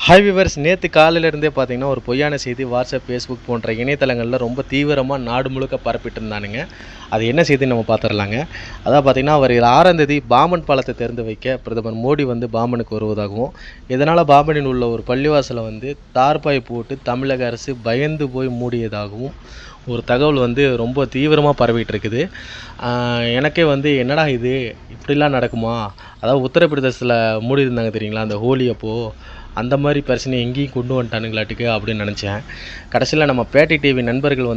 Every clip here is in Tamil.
ஹாய் விவர்ஸ், நேற்று காலையிலேருந்தே பார்த்தீங்கன்னா ஒரு பொய்யான செய்தி வாட்ஸ்அப், ஃபேஸ்புக் போன்ற இணையதளங்களில் ரொம்ப தீவிரமாக நாடு முழுக்க பரப்பிட்டு இருந்தானுங்க. அது என்ன செய்தின்னு நம்ம பார்த்துடலாங்க. அதான் பார்த்தீங்கன்னா, அவர் 6ஆம் தேதி பாமன் பாலத்தை திறந்து வைக்க பிரதமர் மோடி பாமனுக்கு வருவதாகவும், இதனால் பாமனில் உள்ள ஒரு பள்ளிவாசலை தார்பாய் போட்டு தமிழக அரசு பயந்து போய் மூடியதாகவும் ஒரு தகவல் ரொம்ப தீவிரமாக பரவிட்டு இருக்குது. எனக்கே என்னடா இது இப்படிலாம் நடக்குமா? அதாவது உத்தரப்பிரதேசத்தில் மூடி இருந்தாங்க தெரியுங்களா, அந்த ஹோலி அப்போது அந்த மாதிரி பிரச்சனை எங்கேயும் கொண்டு வந்துட்டானுங்களாட்டுக்கு அப்படின்னு நினச்சேன். கடைசியில் நம்ம பேட்டி டிவி நண்பர்கள்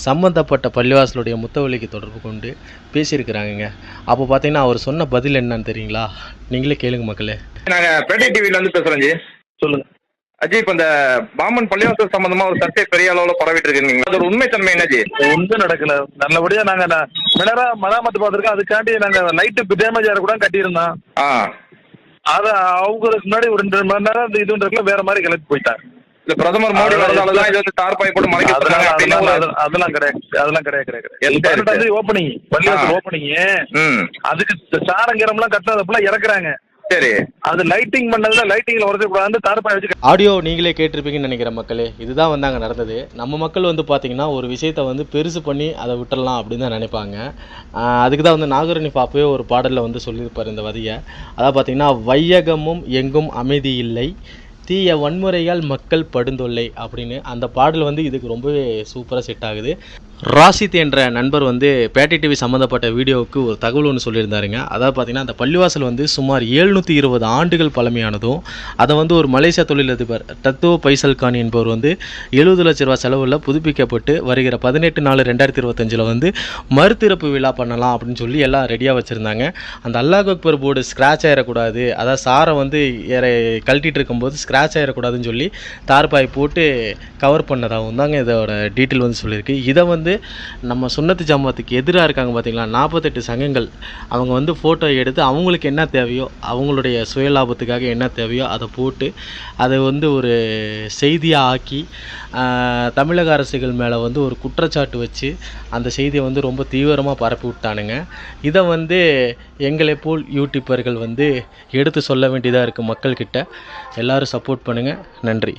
சம்மந்தப்பட்ட பள்ளிவாசலுடைய முத்தவழிக்கு தொடர்பு கொண்டு பேசியிருக்கிறாங்க. அப்போ பார்த்தீங்கன்னா அவர் சொன்ன பதில் என்னன்னு தெரியுங்களா? நீங்களே கேளுங்க மக்களே. நாங்கள் பேட்டி டிவியிலேருந்து பேசுகிறோம் ஜி. சொல்லுங்க அஜய். இப்போ இந்த பாமன் பள்ளிவாசல் சம்பந்தமா ஒரு சர்ச்சை பெரிய அளவில் பரவிட்டு இருக்குங்க. அது ஒரு உண்மைத்தன்மை என்ன ஜி? ஒன்றும் நடக்கல. நல்லபடியா நாங்க மினரா மராமத்து பார்த்துருக்கோம். அதுக்காண்டி நாங்க லைட்டு டேமேஜ் ஆக கூட கட்டியிருந்தோம். அதை அவங்களுக்கு முன்னாடி ஒரு 2 மணி நேரம் இந்த இதுன்றதுல வேற மாதிரி கிளப்பி போயிட்டாங்க. இந்த பிரதமர் மோடி வரதாலதான் இது தார்பாய் போட்டு மறைக்கிறாங்க. அதெல்லாம் கிடையாது. ஓப்பனிங் பள்ளிவாசல் ஓப்பனிங், அதுக்கு சாரங்கிரம்லாம் கட்டினதப்பெல்லாம் இறக்குறாங்க. சரி, அது லைட்டிங் பண்ணதுல லைட்டிங்ல உடச்சக்கூடாது தார்பாய் வச்சு. ஆடியோ நீங்களே கேட்டிருப்பீங்கன்னு நினைக்கிற மக்களே. இதுதான் அங்கே நடந்தது. நம்ம மக்கள் பார்த்தீங்கன்னா ஒரு விஷயத்தை பெருசு பண்ணி அதை விட்டுறலாம் அப்படின்னு தான் நினைப்பாங்க. அதுக்கு தான் நாகரணி பாப்பே ஒரு பாடலில் சொல்லியிருப்பார் இந்த வதியை. அதாவது பார்த்தீங்கன்னா, வையகமும் எங்கும் அமைதி இல்லை, தீய வன்முறையால் மக்கள் படுந்தொல்லை அப்படின்னு அந்த பாடல் இதுக்கு ரொம்பவே சூப்பராக செட் ஆகுது. ராசித் என்ற நண்பர் பேட்டி டிவி சம்மந்தப்பட்ட வீடியோவுக்கு ஒரு தகவல் ஒன்று சொல்லியிருந்தாருங்க. அதாவது பார்த்தீங்கன்னா, அந்த பள்ளிவாசல் சுமார் 720 ஆண்டுகள் பழமையானதும், அதை ஒரு மலேசியா தொழிலதிபர் டத்தோ பைசல் கான் என்பவர் 70 லட்ச ரூபா செலவில் புதுப்பிக்கப்பட்டு வருகிற 18/4/2025 மறுதிறப்பு விழா பண்ணலாம் அப்படின்னு சொல்லி எல்லாம் ரெடியாக வச்சுருந்தாங்க. அந்த அல்லாஹ் அக்பர் போர்டு ஸ்க்ராட்ச் ஆகிடக்கூடாது, அதாவது சாரை கழட்டிட்டு இருக்கும்போது ஸ்க்ராட்ச் ஆகிடக்கூடாதுன்னு சொல்லி தார்பாய் போட்டு கவர் பண்ணதாகவும் தாங்க இதோட டீட்டெயில் சொல்லியிருக்கு. இதை நம்ம சுன்னத்து ஜமாத்துக்கு எதிராக இருக்காங்க பார்த்தீங்களா, 48 சங்கங்கள், அவங்க ஃபோட்டோ எடுத்து அவங்களுக்கு என்ன தேவையோ, அவங்களுடைய சுயலாபத்துக்காக என்ன தேவையோ அதை போட்டு அதை ஒரு செய்தியாக ஆக்கி தமிழக அரசுகள் மேலே ஒரு குற்றச்சாட்டு வச்சு அந்த செய்தியை ரொம்ப தீவிரமாக பரப்பி விட்டானுங்க. இதை எங்களை போல் யூடியூபர்கள் எடுத்து சொல்ல வேண்டியதாக இருக்குது மக்கள்கிட்ட. எல்லோரும் சப்போர்ட் பண்ணுங்கள். நன்றி.